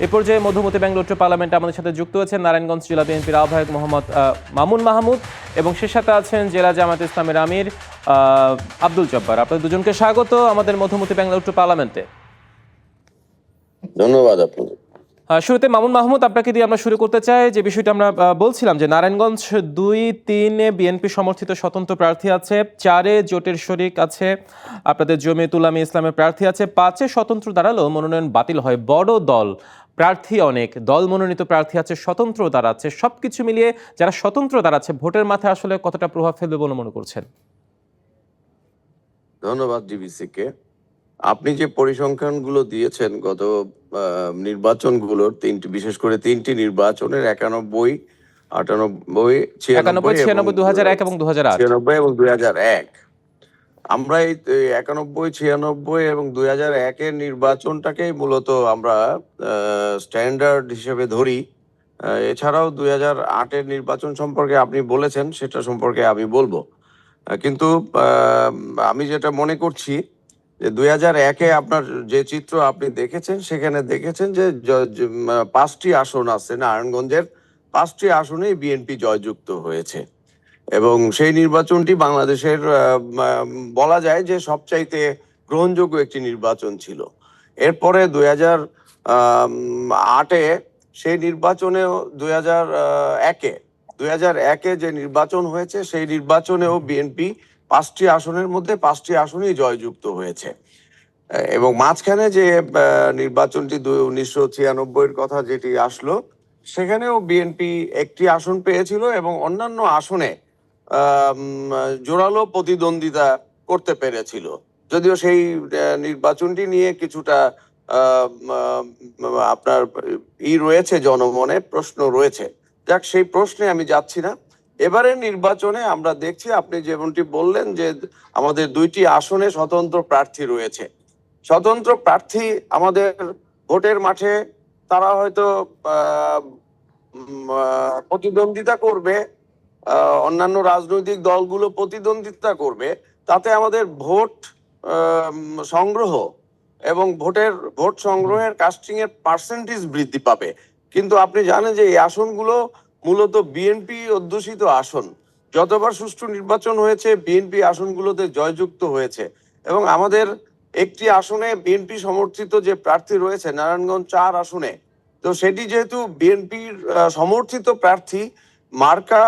এ পর্যায়ে মধুমতি ব্যাংক উত্তর পার্লামেন্টে আমাদের সাথে যুক্ত হয়েছেন নারায়ণগঞ্জ জেলা বিএনপির আহ্বায়ক মোহাম্মদ মামুন মাহমুদ এবং সে সাথে আছেন জেলা জামায়াত ইসলামের আমির আব্দুল জব্বার। আপনাদের দুজনকে স্বাগত আমাদের মধুমতি ব্যাংক উত্তর পার্লামেন্টে। ধন্যবাদ আপনাদের। শুরুতে মামুন মাহমুদ আপনাকে দিয়ে আমরা শুরু করতে চাই যে বিষয়টা আমরা বলছিলাম যে নারায়ণগঞ্জ 2-3-এ বিএনপি সমর্থিত স্বতন্ত্র প্রার্থী আছে, 4-এ জোটের শরিক আছে, আপনাদের জমিয়তুল উলামা ইসলামের প্রার্থী আছে, 5-এ স্বতন্ত্র দাঁড়ালেও মনোনয়ন বাতিল হয়। বড় দল, প্রার্থী অনেক, দল মনোনীত প্রার্থী আছে, স্বতন্ত্র দাঁড়াচ্ছে, সবকিছু মিলিয়ে যারা স্বতন্ত্র দাঁড়াচ্ছে ভোটের মাথায় আসলে কতটা প্রভাব ফেলবে বলে মনে করছেন? ধন্যবাদ ডিবিসি কে। আপনি যে পরিসংখ্যানগুলো দিয়েছেন গত নির্বাচনগুলোর বিশেষ করে 3টি নির্বাচনের 91, 98, 91, 96, 2001 এবং 2008। 96 এবং 2001, আমরা এই 91, 96 এবং 2001-এর নির্বাচনটাকেই মূলত আমরা স্ট্যান্ডার্ড হিসেবে ধরি। এছাড়াও 2008-এর নির্বাচন সম্পর্কে আপনি বলেছেন, সেটা সম্পর্কে আমি বলবো। কিন্তু আমি যেটা মনে করছি যে 2001-এ আপনার যে চিত্র আপনি দেখেছেন, সেখানে দেখেছেন যে 5টি আসন আছে নারায়ণগঞ্জের, 5টি আসনেই বিএনপি জয়যুক্ত হয়েছে এবং সেই নির্বাচনটি বাংলাদেশের বলা যায় যে সবচাইতে গ্রহণযোগ্য একটি নির্বাচন ছিল। এরপরে 2008-এ সেই নির্বাচনেও 2001-এ যে নির্বাচন হয়েছে, সেই নির্বাচনেও বিএনপি 5টি আসনের মধ্যে 5টি আসনই জয়যুক্ত হয়েছে এবং মাঝখানে যে নির্বাচনটি 1996-এর কথা যেটি আসলো, সেখানেও বিএনপি একটি আসন পেয়েছিল এবং অন্যান্য আসনে জোরালো প্রতিদ্বন্দ্বিতা করতে পেরেছিল। যদিও সেই নির্বাচনটি নিয়ে কিছুটা আপনার রয়েছে, জনমনে প্রশ্ন রয়েছে। যাক, সেই প্রশ্নে আমি যাচ্ছি না। এবারের নির্বাচনে আমরা দেখছি, আপনি যেমনটি বললেন যে আমাদের 2টি আসনে স্বতন্ত্র প্রার্থী রয়েছে। স্বতন্ত্র প্রার্থী আমাদের ভোটের মাঠে তারা হয়তো প্রতিদ্বন্দ্বিতা করবে, অন্যান্য রাজনৈতিক দলগুলো প্রতিদ্বন্দ্বিতা করবে, তাতে আমাদের ভোট সংগ্রহ এবং ভোট সংগ্রহের কাস্টিং এর পার্সেন্টেজ বৃদ্ধি পাবে। কিন্তু আপনি জানেন যে এই আসনগুলো মূলত বিএনপি অধ্যুষিত আসন। যতবার সুষ্ঠু নির্বাচন হয়েছে, বিএনপি আসনগুলোতে জয়যুক্ত হয়েছে এবং আমাদের একটি আসনে বিএনপি সমর্থিত যে প্রার্থী রয়েছে নারায়ণগঞ্জ 4 আসনে, তো সেটি যেহেতু বিএনপির সমর্থিত প্রার্থী, মার্কা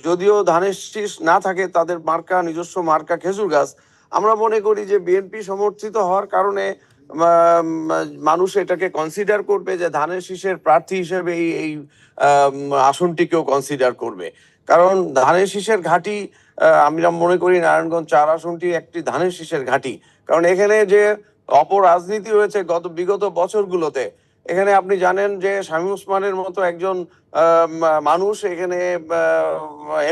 যদিও ধানের শীষ না থাকে, তাদের মার্কা, নিজস্ব মার্কা খেজুর গাছ। আমরা মনে করি যে বিএনপি সমর্থিত হওয়ার কারণে মানুষ এটাকে কনসিডার করবে যে ধানের শীষের প্রার্থী হিসেবে এই আসনটিকেও কনসিডার করবে। কারণ ধানের শীষের ঘাঁটি, আমরা মনে করি নারায়ণগঞ্জ 4 আসনটি একটি ধানের শীষের ঘাঁটি। কারণ এখানে যে অপরাজনীতি হয়েছে বিগত বছরগুলোতে, এখানে আপনি জানেন যে শামীম ওসমানের মতো একজন মানুষ এখানে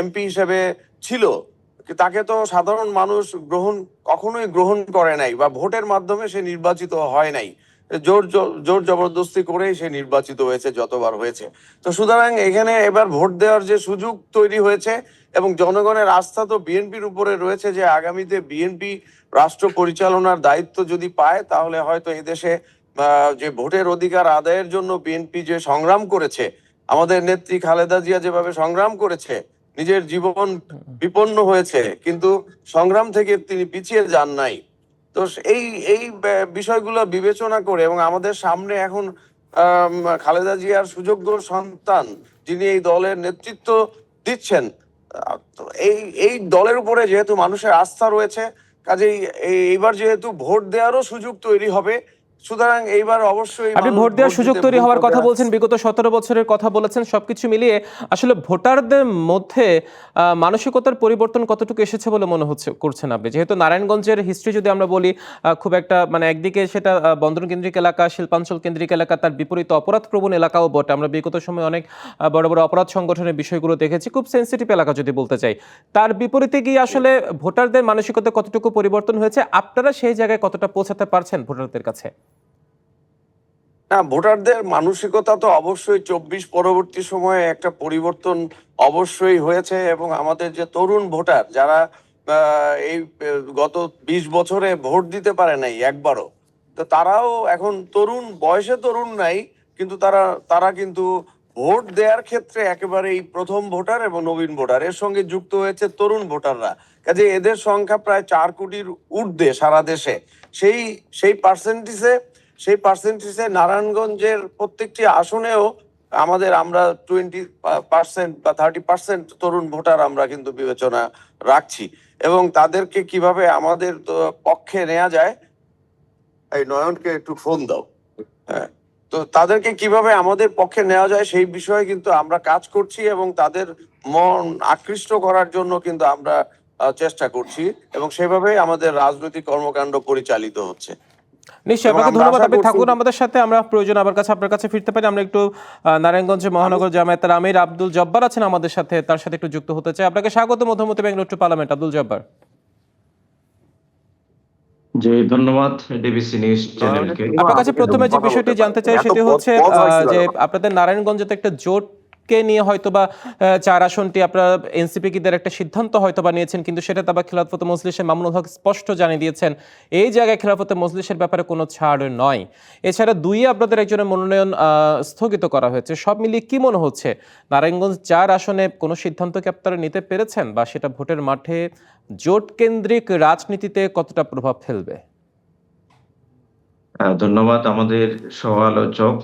এমপি হিসেবে ছিল, তাকে তো সাধারণ মানুষ কখনোই গ্রহণ করে নাই বা ভোটের মাধ্যমে সে নির্বাচিত হয় নাই, জোর জবরদস্তি করেই সে নির্বাচিত হয়েছে যতবার হয়েছে। তো সুতরাং এখানে এবার ভোট দেওয়ার যে সুযোগ তৈরি হয়েছে এবং জনগণের আস্থা তো বিএনপির উপরে রয়েছে যে আগামীতে বিএনপি রাষ্ট্র পরিচালনার দায়িত্ব যদি পায়, তাহলে হয়তো এদেশে যে ভোটের অধিকার আদায়ের জন্য বিএনপি যে সংগ্রাম করেছে, আমাদের নেত্রী খালেদা জিয়া যেভাবে সংগ্রাম করেছে, নিজের জীবন বিপন্ন হয়েছে, কিন্তু সংগ্রাম থেকে তিনি পিছিয়ে যান নাই। তো এই বিষয়গুলো বিবেচনা করে এবং আমাদের সামনে এখন খালেদা জিয়ার সুযোগ্য সন্তান যিনি এই দলের নেতৃত্ব দিচ্ছেন, এই দলের উপরে যেহেতু মানুষের আস্থা রয়েছে, কাজেই এইবার যেহেতু ভোট দেওয়ারও সুযোগ তৈরি হবে, সুতরাং এইবার অবশ্যই আপনি ভোট দেওয়ার সুযোগ তৈরি হওয়ার কথা বলছেন, বিগত 17 বছরের কথা বলেছেন, সবকিছু মিলিয়ে আসলে ভোটারদের মধ্যে মানসিকতার পরিবর্তন কতটুকু এসেছে বলে মনে করছেন আপনি? যেহেতু নারায়ণগঞ্জের হিস্ট্রি যদি আমরা বলি, খুব একটা মানে একদিকে সেটা বন্দর কেন্দ্রিক এলাকা, শিল্পাঞ্চল কেন্দ্রিক এলাকা, তার বিপরীতে অপরাধ প্রবণ এলাকাও বটে। আমরা বিগত সময় অনেক বড় বড় অপরাধ সংগঠনের বিষয়গুলো দেখেছি, খুব সেন্সিটিভ এলাকা যদি বলতে চাই। তার বিপরীতে গিয়ে আসলে ভোটারদের মানসিকতা কতটুকু পরিবর্তন হয়েছে, আপনারা সেই জায়গায় কতটা পৌঁছাতে পারছেন ভোটারদের কাছে? না, ভোটারদের মানসিকতা তো অবশ্যই 24 পরবর্তী সময়ে একটা পরিবর্তন অবশ্যই হয়েছে এবং আমাদের যে তরুণ ভোটার যারা এই গত 20 বছরে ভোট দিতে পারে নাই একবারও, তো তারাও এখন তরুণ বয়সে তরুণ নাই, কিন্তু তারা তারা কিন্তু ভোট দেওয়ার ক্ষেত্রে একেবারেই প্রথম ভোটার এবং নবীন ভোটার, এর সঙ্গে যুক্ত হয়েছে তরুণ ভোটাররা। কাজে এদের সংখ্যা প্রায় 4 কোটির ঊর্ধ্বে সারা দেশে। সেই সেই পার্সেন্টেজে নারায়ণগঞ্জের প্রত্যেকটি আসনেও আমরা 20% বা 30% তরুণ ভোটার আমরা কিন্তু বিবেচনা রাখছি, এবং তাদেরকে কিভাবে আমাদের পক্ষে নেওয়া যায়। এই নয়নকে একটু ফোন দাও। হ্যাঁ, তো তাদেরকে কিভাবে আমাদের পক্ষে নেওয়া যায় সেই বিষয়ে কিন্তু আমরা কাজ করছি, এবং তাদের মন আকৃষ্ট করার জন্য কিন্তু আমরা চেষ্টা করছি, এবং সেভাবে আমাদের রাজনৈতিক কর্মকাণ্ড পরিচালিত হচ্ছে। নিশ্চয়ই, এবং আপনাকে আমরা ধন্যবাদ। আশা আপনি করছি থাকুন আমাদের সাথে, আমরা প্রয়োজন আপনার কাছে ফিরতে পারি। আমরা একটু নারায়ণগঞ্জ মহানগর জামায়াতের আমির আব্দুল জব্বার আছেন আমাদের সাথে, তার সাথে একটু যুক্ত হতে চাই। আপনাকে স্বাগত মধ্যমতি ব্যাঙ্গালোর টু পার্লামেন্ট, আব্দুল জব্বার। জি, ধন্যবাদ ডিবিসি নিউজ চ্যানেলকে। আপনার কাছে প্রথমে যে বিষয়টি জানতে চাই সেটি হচ্ছে যে আপনাদের নারায়ণগঞ্জে তো একটা জোটকে নিয়ে হয়তো বা 4 আসনটি আপনারা এনসিপিদের একটা সিদ্ধান্ত হয়তো বা নিয়েছেন, কিন্তু সেটা তো আবার খেলাফতে মজলিসের মামুনুল হক স্পষ্ট জানিয়ে দিয়েছেন এই জায়গায় খেলাফতে মজলিসের ব্যাপারে কোনো ছাড় নয়। এছাড়া আপনাদের একজনের মনোনয়ন স্থগিত করা হয়েছে। সব মিলিয়ে কি মনে হচ্ছে, নারায়ণগঞ্জ 4 আসনে কোনো সিদ্ধান্ত কি আপনারা নিতে পেরেছেন, বা সেটা ভোটের মাঠে জোট কেন্দ্রিক রাজনীতিতে কতটা প্রভাব ফেলবে? ধন্যবাদ। আমাদের সহ আলোচক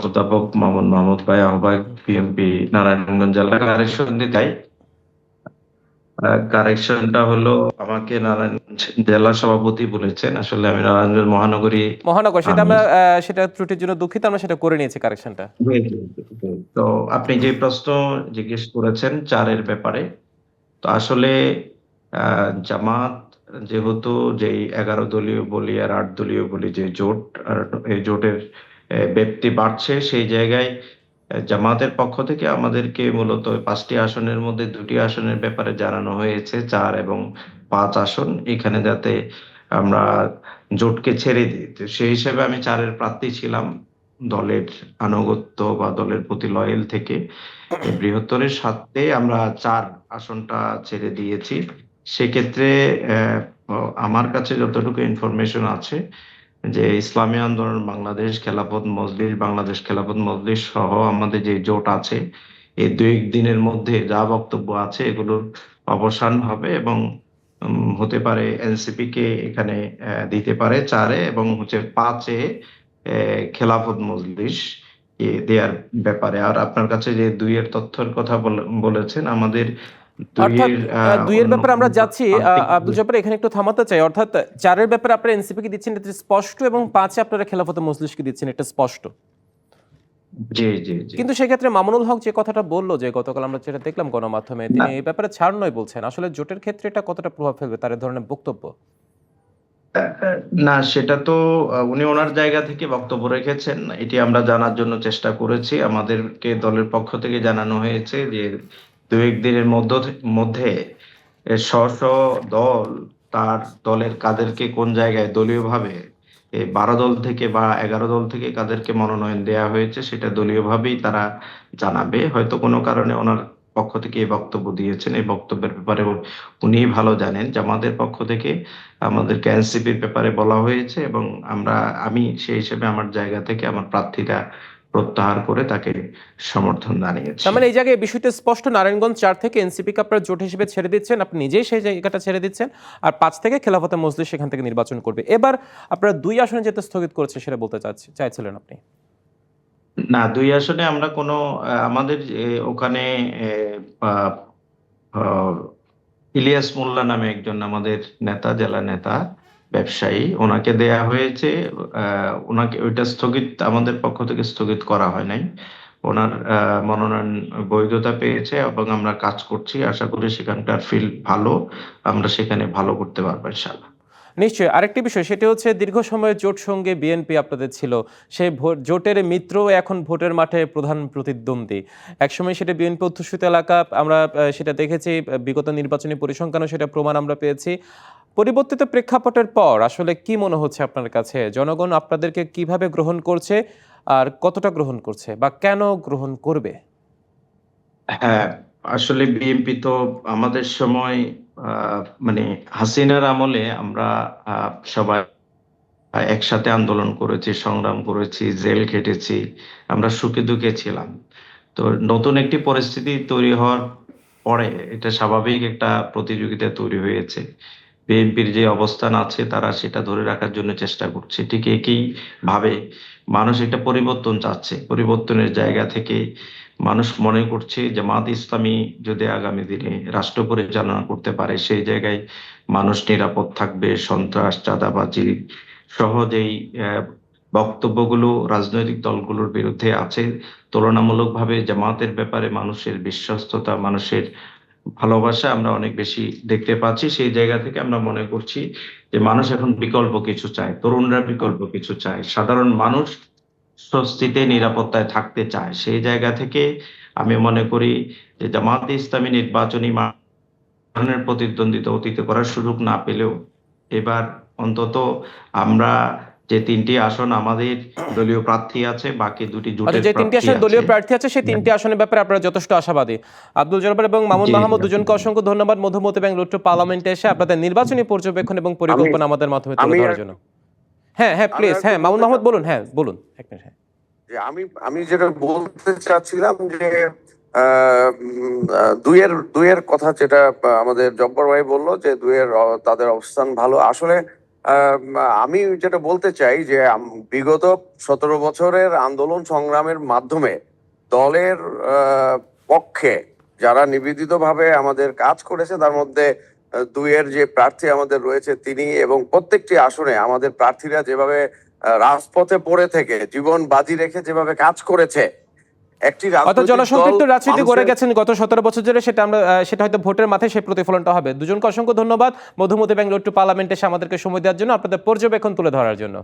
অধ্যাপক মামুন মাহমুদ ভাই, আহ্বায়ক বিএনপি নারায়ণগঞ্জ জেলা। কারেকশনটা হলো, আমাকে নারায়ণগঞ্জ জেলা সভাপতি বলেছেন, আসলে আমি নারায়ণগঞ্জ মহানগর, সেটা আমরা সেটা ত্রুটির জন্য দুঃখিত, আমরা সেটা করে নিয়েছি কারেকশনটা। তো আপনি যে প্রশ্ন জিজ্ঞেস করেছেন 4-এর ব্যাপারে, তো আসলে জামাত যেহেতু যে 11 দলীয় বলি আর 8 দলীয় বলি যে জোট, আর এই জোটের ব্যাপ্তি বাড়ছে, সেই জায়গায় জামাতের পক্ষ থেকে আমাদেরকে মূলত 5টি আসনের মধ্যে 2টি আসনের ব্যাপারে জানানো হয়েছে, 4 এবং 5 আসন, এখানে যাতে আমরা জোটকে ছেড়ে দিই। তো সেই হিসেবে আমি 4-এর প্রার্থী ছিলাম, দলের আনুগত্য বা দলের প্রতি লয়েল থেকে বৃহত্তরের সাথে আমরা 4 আসনটা ছেড়ে দিয়েছি। সেক্ষেত্রে আমার কাছে যতটুকু ইনফরমেশন আছে যে ইসলামী আন্দোলন বাংলাদেশ, বাংলাদেশ খেলাফত মজলিস সহ আমাদের যে জোট আছে, এই 2-1 দিনের মধ্যে যা বক্তব্য আছে এগুলোর অবসান হবে, এবং হতে পারে এনসিপি কে এখানে দিতে পারে 4-এ, এবং 5-এ খেলাফত মজলিস দেওয়ার ব্যাপারে। আর আপনার কাছে যে 2-এর তথ্যের কথা বলেছেন, আমাদের অর্থাৎ 2-এর ব্যাপারে আমরা যাচ্ছি। আব্দুল দুইয়ের জব্বার, এখানে একটু থামাতে চাই। অর্থাৎ 4-এর ব্যাপারে আপনারা এনসিপি কে দিচ্ছেন, এটা স্পষ্ট, এবং 5-এ আপনারা খেলাফতে মজলিসকে দিচ্ছেন, এটা স্পষ্ট। জি জি জি। কিন্তু সেক্ষেত্রে মামুনুল হক যে কথাটা বললো, যে গতকাল আমরা যেটা দেখলাম গণমাধ্যমে, তিনি এই ব্যাপারে ছাড় নয় বলছেন। আসলে জোটের ক্ষেত্রে এটা কতটা প্রভাব ফেলবে, তার এই ধরনের বক্তব্য? না, সেটা তো উনি ওনার জায়গা থেকে বক্তব্য রেখেছেন, এটি আমরা জানার জন্য চেষ্টা করেছি। আমাদেরকে দলের পক্ষ থেকে জানানো হয়েছে যে 2-1 দিনের মধ্যে স্ব স্ব দল, তার দলের কাদেরকে কোন জায়গায় দলীয়ভাবে 12 দল থেকে বা 11 দল থেকে কাদেরকে মনোনয়ন দেয়া হয়েছে সেটা দলীয়ভাবেই তারা জানাবে। হয়তো কোনো কারণে ওনার পক্ষ থেকে এই বক্তব্য দিয়েছেন, এই বক্তব্যের ব্যাপারে উনি ভালো জানেন। যে আমাদের পক্ষ থেকে আমাদেরকে এনসিপির ব্যাপারে বলা হয়েছে, এবং আমি সেই হিসেবে আমার জায়গা থেকে আমার প্রার্থীটা প্রত্যাহার করে তাকে সমর্থন জানিয়েছি। তার মানে এই জায়গায় বিষয়টা স্পষ্ট, নারায়ণগঞ্জ 4 থেকে এনসিপি কে আপনারা জোট হিসেবে ছেড়ে দিচ্ছেন, আপনি নিজেই সেই জায়গাটা ছেড়ে দিচ্ছেন, আর 5 থেকে খেলাফতে মজলিস সেখান থেকে নির্বাচন করবে। এবার আপনারা 2 আসনে যেতে স্থগিত করেছে, সেটা বলতে চাইছিলেন আপনি? না, 2 আসনে আমরা কোনো আমাদের ওখানে আহ, আহ, ইলিয়াস মোল্লা নামে একজন আমাদের নেতা, জেলা নেতা, ব্যবসায়ী, ওনাকে দেয়া হয়েছে। ওনাকে ওইটা আমাদের পক্ষ থেকে স্থগিত করা হয় নাই। ওনার মনোনয়ন বৈধতা পেয়েছে, এবং আমরা কাজ করছি, আশা করি সেখানকার ফিল্ড ভালো, আমরা সেখানে ভালো করতে পারবো ইনশাআল্লাহ। নিশ্চয়ই। আরেকটি বিষয়, সেটি হচ্ছে দীর্ঘ সময়ের জোট সঙ্গে বিএনপি আপনাদের ছিল, সেই জোটের মিত্র এখন ভোটের মাঠে প্রধান প্রতিদ্বন্দ্বী। একসময় সেটা বিএনপি অধ্যুষিত এলাকা, আমরা সেটা দেখেছি, বিগত নির্বাচনী পরিসংখ্যানও সেটা প্রমাণ আমরা পেয়েছি। পরিবর্তিত প্রেক্ষাপটের পর আসলে কি মনে হচ্ছে আপনার কাছে, জনগণ আপনাদেরকে কিভাবে গ্রহণ করছে, আর কতটা গ্রহণ করছে, বা কেন গ্রহণ করবে? হ্যাঁ, আসলে বিএনপি তো আমাদের সময় মানে হাসিনার আমলে আমরা সবাই একসাথে আন্দোলন করেছি, সংগ্রাম করেছি, জেল খেটেছি, আমরা সুখে দুঃখে ছিলাম। তো নতুন একটি পরিস্থিতি তৈরি হওয়ার পরে এটা স্বাভাবিক একটা প্রতিযোগিতা তৈরি হয়েছে। বিএনপির যে অবস্থান আছে তারা সেটা ধরে রাখার জন্য চেষ্টা করছে, ঠিক একই ভাবে মানুষ একটা পরিবর্তন চাচ্ছে। পরিবর্তনের জায়গা থেকে মানুষ মনে করছে জামাত ইসলামী যদি আগামী দিনে রাষ্ট্র পরিচালনা করতে পারে, সেই জায়গায় মানুষ নিরাপদ থাকবে। সন্ত্রাস, চাঁদাবাজি সহ যেই বক্তব্যগুলো রাজনৈতিক দলগুলোর বিরুদ্ধে আছে, তুলনামূলকভাবে জামাতের ব্যাপারে মানুষের বিশ্বস্ততা, মানুষের ভালোবাসা আমরা অনেক বেশি দেখতে পাচ্ছি। সেই জায়গা থেকে আমরা মনে করছি যে মানুষ এখন বিকল্প কিছু চায়, তরুণরা বিকল্প কিছু চায়, সাধারণ মানুষ স্বস্তিতে নিরাপত্তায় থাকতে চায়। সেই জায়গা থেকে আমি মনে করি যে জামায়াতে ইসলামী নির্বাচনী মাঠের প্রতিদ্বন্দ্বিতা অতীতে করার সুযোগ না পেলেও এবার অন্তত আমরা যে 3টি আসন আমাদের দলীয় প্রার্থী আছে, বাকি 2টি আচ্ছা, জোটের যে 3টি প্রার্থী আসনে দলীয় আছে। প্রার্থী আছে সেই 3টি আসনের ব্যাপারে আপনারা যথেষ্ট আশাবাদী। আব্দুল জব্বার এবং মামুন জি, মাহমুদ জি, দুজনকে অসংখ্য ধন্যবাদ মধুমতি ব্যাংক লুট্টু পার্লামেন্টে এসে আপনাদের নির্বাচনী পর্যবেক্ষণ এবং আমি পরিকল্পনা আমাদের মাধ্যমে তুলে আমি ধরার আর- জন্য। হ্যাঁ হ্যাঁ আমি প্লিজ, আর হ্যাঁ একটু মামুন বলতে মাহমুদ বলুন, চাচ্ছিলাম হ্যাঁ বলুন এক মিনিট। হ্যাঁ যে আমি যেটা বলতে চাচ্ছিলাম যে দুইয়ের কথা যেটা আমাদের জব্বার ভাই বললো যে তাদের অবস্থান ভালো। আসলে আমি যেটা বলতে চাই যে বিগত 17 বছরের আন্দোলন সংগ্রামের মাধ্যমে দলের পক্ষে যারা নিবেদিতভাবে আমাদের কাজ করেছে, তার মধ্যে দুইয়ের যে প্রার্থী আমাদের রয়েছে তিনি, এবং প্রত্যেকটি আসনে আমাদের প্রার্থীরা যেভাবে রাজপথে পড়ে থেকে জীবন বাজি রেখে যেভাবে কাজ করেছে, একটি অত রাজনৈতিক দল জনসম্পৃক্ত রাজনীতি করে মানুষের গেছেন গত 17 বছর ধরে, সেটা আমরা সেটা হয়তো ভোটের মাথায় সেই প্রতিফলনটা হবে। দুজনকে অসংখ্য ধন্যবাদ মধুমতি ব্যাংক লুট্টু পার্লামেন্টে এসে আমাদেরকে সময় দেওয়ার জন্য, আপনাদের পর্যবেক্ষণ তুলে ধরার জন্য।